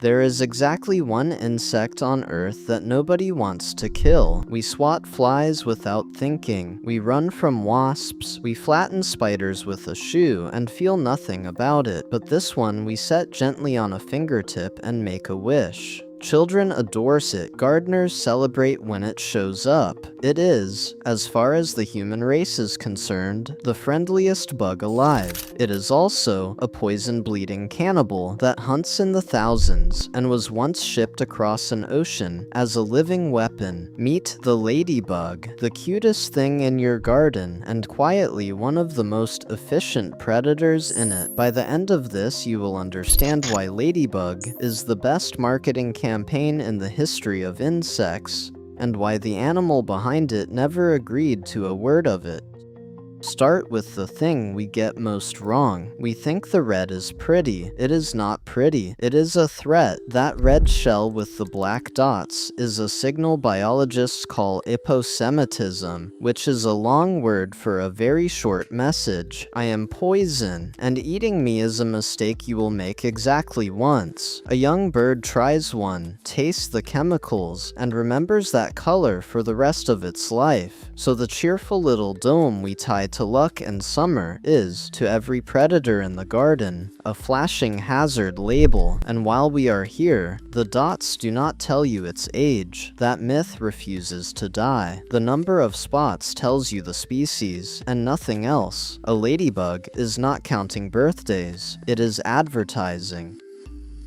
There is exactly one insect on Earth that nobody wants to kill. We swat flies without thinking. We run from wasps. We flatten spiders with a shoe and feel nothing about it. But this one we set gently on a fingertip and make a wish. Children adores it. Gardeners celebrate when it shows up. It is, as far as the human race is concerned, the friendliest bug alive. It is also a poison-bleeding cannibal that hunts in the thousands and was once shipped across an ocean as a living weapon. Meet the ladybug, the cutest thing in your garden and quietly one of the most efficient predators in it. By the end of this, you will understand why Ladybug is the best marketing campaign in the history of insects, and why the animal behind it never agreed to a word of it. Start with the thing we get most wrong. We think the red is pretty. It is not pretty. It is a threat. That red shell with the black dots is a signal biologists call aposematism, which is a long word for a very short message. I am poison, and eating me is a mistake you will make exactly once. A young bird tries one, tastes the chemicals, and remembers that color for the rest of its life. So the cheerful little dome we tie to luck and summer is, to every predator in the garden, a flashing hazard label. And while we are here, the dots do not tell you its age. That myth refuses to die. The number of spots tells you the species, and nothing else. A ladybug is not counting birthdays. It is advertising.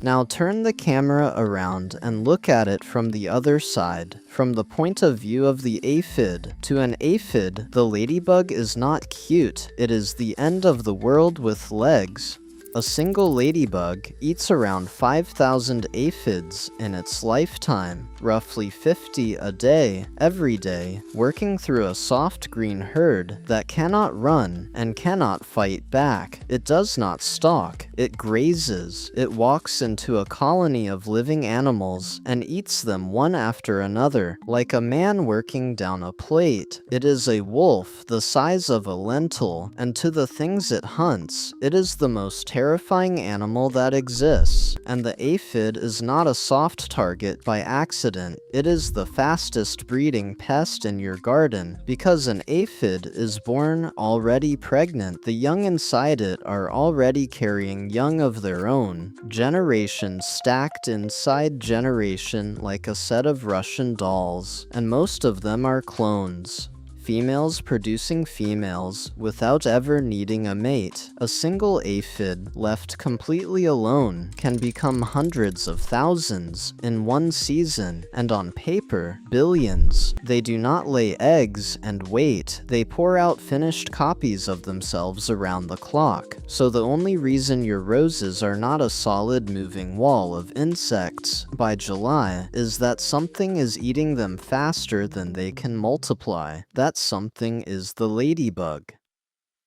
Now turn the camera around and look at it from the other side. From the point of view of the aphid. To an aphid, the ladybug is not cute. It is the end of the world with legs. A single ladybug eats around 5,000 aphids in its lifetime, roughly 50 a day, every day, working through a soft green herd that cannot run and cannot fight back. It does not stalk, it grazes. It walks into a colony of living animals and eats them one after another, like a man working down a plate. It is a wolf the size of a lentil, and to the things it hunts, it is the most terrifying animal that exists. And the aphid is not a soft target by accident. It is the fastest breeding pest in your garden, because an aphid is born already pregnant. The young inside it are already carrying young of their own, generation stacked inside generation like a set of Russian dolls, and most of them are clones. Females producing females without ever needing a mate. A single aphid left completely alone can become hundreds of thousands in one season, and on paper, billions. They do not lay eggs and wait. They pour out finished copies of themselves around the clock. So the only reason your roses are not a solid moving wall of insects by July is that something is eating them faster than they can multiply. That something is the ladybug.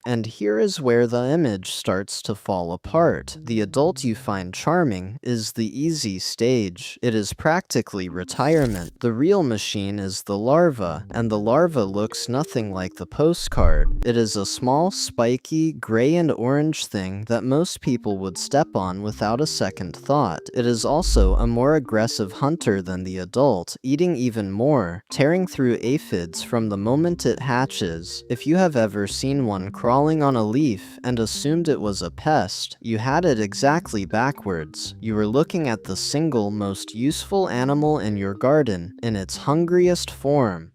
And here is where the image starts to fall apart. The adult you find charming is the easy stage. It is practically retirement. The real machine is the larva, and the larva looks nothing like the postcard. It is a small, spiky, gray and orange thing that most people would step on without a second thought. It is also a more aggressive hunter than the adult, eating even more, tearing through aphids from the moment it hatches. If you have ever seen one crawling on a leaf and assumed it was a pest, you had it exactly backwards. You were looking at the single most useful animal in your garden in its hungriest form.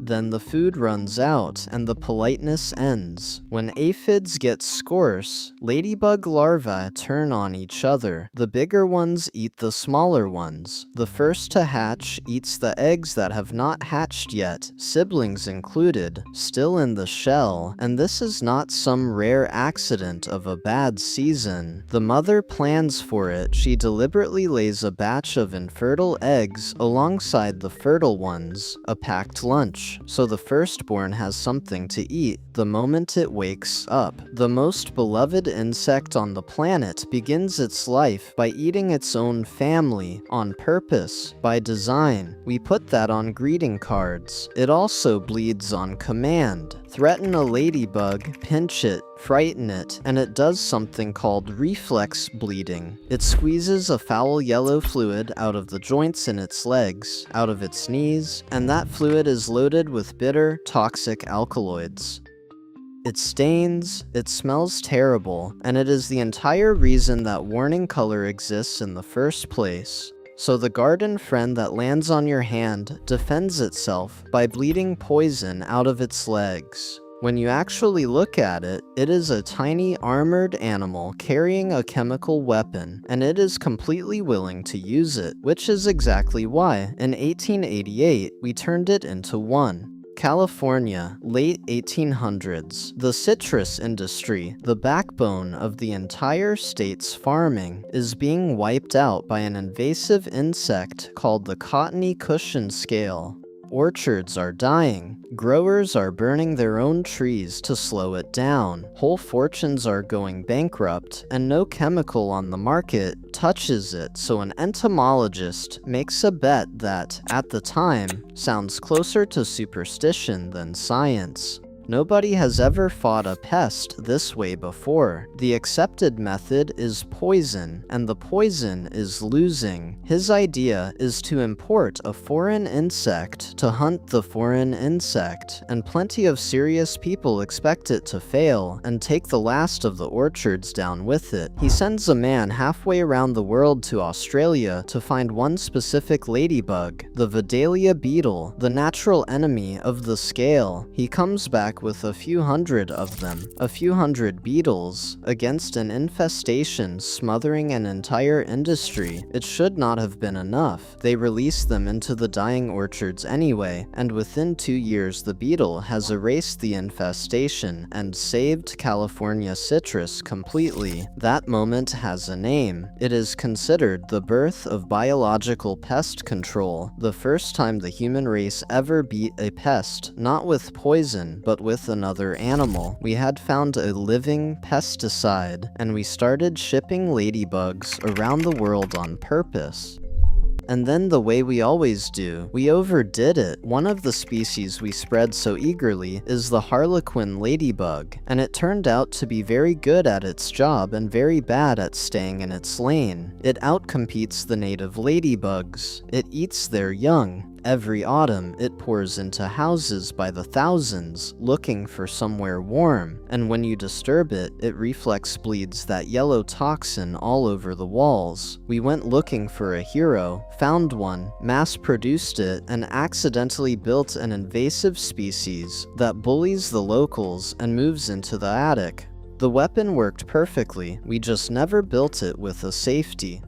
Then the food runs out and the politeness ends. When aphids get scarce, ladybug larvae turn on each other. The bigger ones eat the smaller ones. The first to hatch eats the eggs that have not hatched yet, siblings included, still in the shell, and this is not some rare accident of a bad season. The mother plans for it. She deliberately lays a batch of infertile eggs alongside the fertile ones, a packed lunch. So the firstborn has something to eat the moment it wakes up. The most beloved insect on the planet begins its life by eating its own family, on purpose, by design. We put that on greeting cards. It also bleeds on command. Threaten a ladybug, pinch it, frighten it, and it does something called reflex bleeding. It squeezes a foul yellow fluid out of the joints in its legs, out of its knees, and that fluid is loaded with bitter, toxic alkaloids. It stains, it smells terrible, and it is the entire reason that warning color exists in the first place. So the garden friend that lands on your hand defends itself by bleeding poison out of its legs. When you actually look at it, it is a tiny armored animal carrying a chemical weapon, and it is completely willing to use it, which is exactly why, in 1888, we turned it into one. California, late 1800s. The citrus industry, the backbone of the entire state's farming, is being wiped out by an invasive insect called the cottony cushion scale. Orchards are dying. Growers are burning their own trees to slow it down. Whole fortunes are going bankrupt, and no chemical on the market touches it, so an entomologist makes a bet that, at the time, sounds closer to superstition than science. Nobody has ever fought a pest this way before. The accepted method is poison, and the poison is losing. His idea is to import a foreign insect to hunt the foreign insect, and plenty of serious people expect it to fail and take the last of the orchards down with it. He sends a man halfway around the world to Australia to find one specific ladybug, the Vidalia beetle, the natural enemy of the scale. He comes back with a few hundred of them, a few hundred beetles, against an infestation smothering an entire industry. It should not have been enough. They released them into the dying orchards anyway, and within 2 years the beetle has erased the infestation and saved California citrus completely. That moment has a name. It is considered the birth of biological pest control, the first time the human race ever beat a pest, not with poison, but with another animal. We had found a living pesticide, and we started shipping ladybugs around the world on purpose. And then the way we always do, we overdid it. One of the species we spread so eagerly is the harlequin ladybug, and it turned out to be very good at its job and very bad at staying in its lane. It outcompetes the native ladybugs. It eats their young. Every autumn, it pours into houses by the thousands, looking for somewhere warm, and when you disturb it, it reflex bleeds that yellow toxin all over the walls. We went looking for a hero, found one, mass-produced it, and accidentally built an invasive species that bullies the locals and moves into the attic. The weapon worked perfectly, we just never built it with a safety.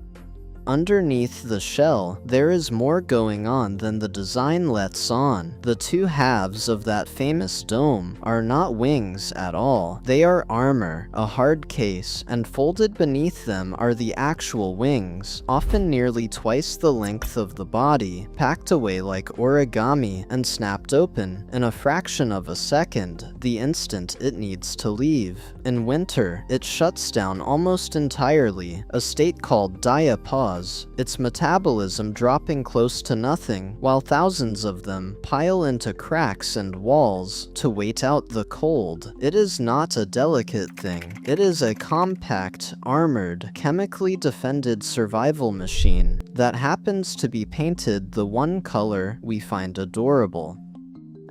Underneath the shell, there is more going on than the design lets on. The two halves of that famous dome are not wings at all. They are armor, a hard case, and folded beneath them are the actual wings, often nearly twice the length of the body, packed away like origami and snapped open in a fraction of a second, the instant it needs to leave. In winter, it shuts down almost entirely, a state called diapause, its metabolism dropping close to nothing, while thousands of them pile into cracks and walls to wait out the cold. It is not a delicate thing. It is a compact, armored, chemically defended survival machine that happens to be painted the one color we find adorable.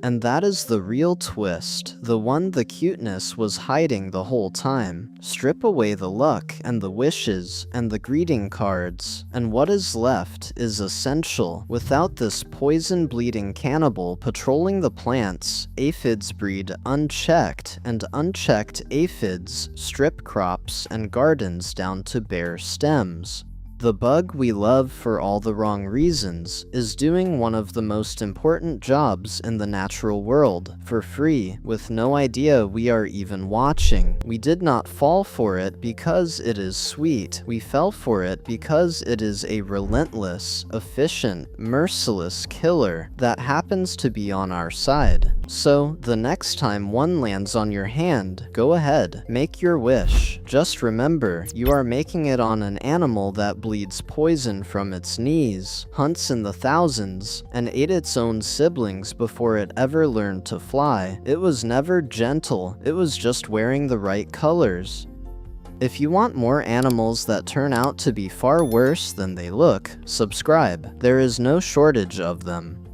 And that is the real twist, the one the cuteness was hiding the whole time. Strip away the luck and the wishes and the greeting cards, and what is left is essential. Without this poison-bleeding cannibal patrolling the plants, aphids breed unchecked, and unchecked aphids strip crops and gardens down to bare stems. The bug we love for all the wrong reasons is doing one of the most important jobs in the natural world, for free, with no idea we are even watching. We did not fall for it because it is sweet. We fell for it because it is a relentless, efficient, merciless killer that happens to be on our side. So, the next time one lands on your hand, go ahead, make your wish. Just remember, you are making it on an animal that bleeds poison from its knees, hunts in the thousands, and ate its own siblings before it ever learned to fly. It was never gentle, it was just wearing the right colors. If you want more animals that turn out to be far worse than they look, subscribe. There is no shortage of them.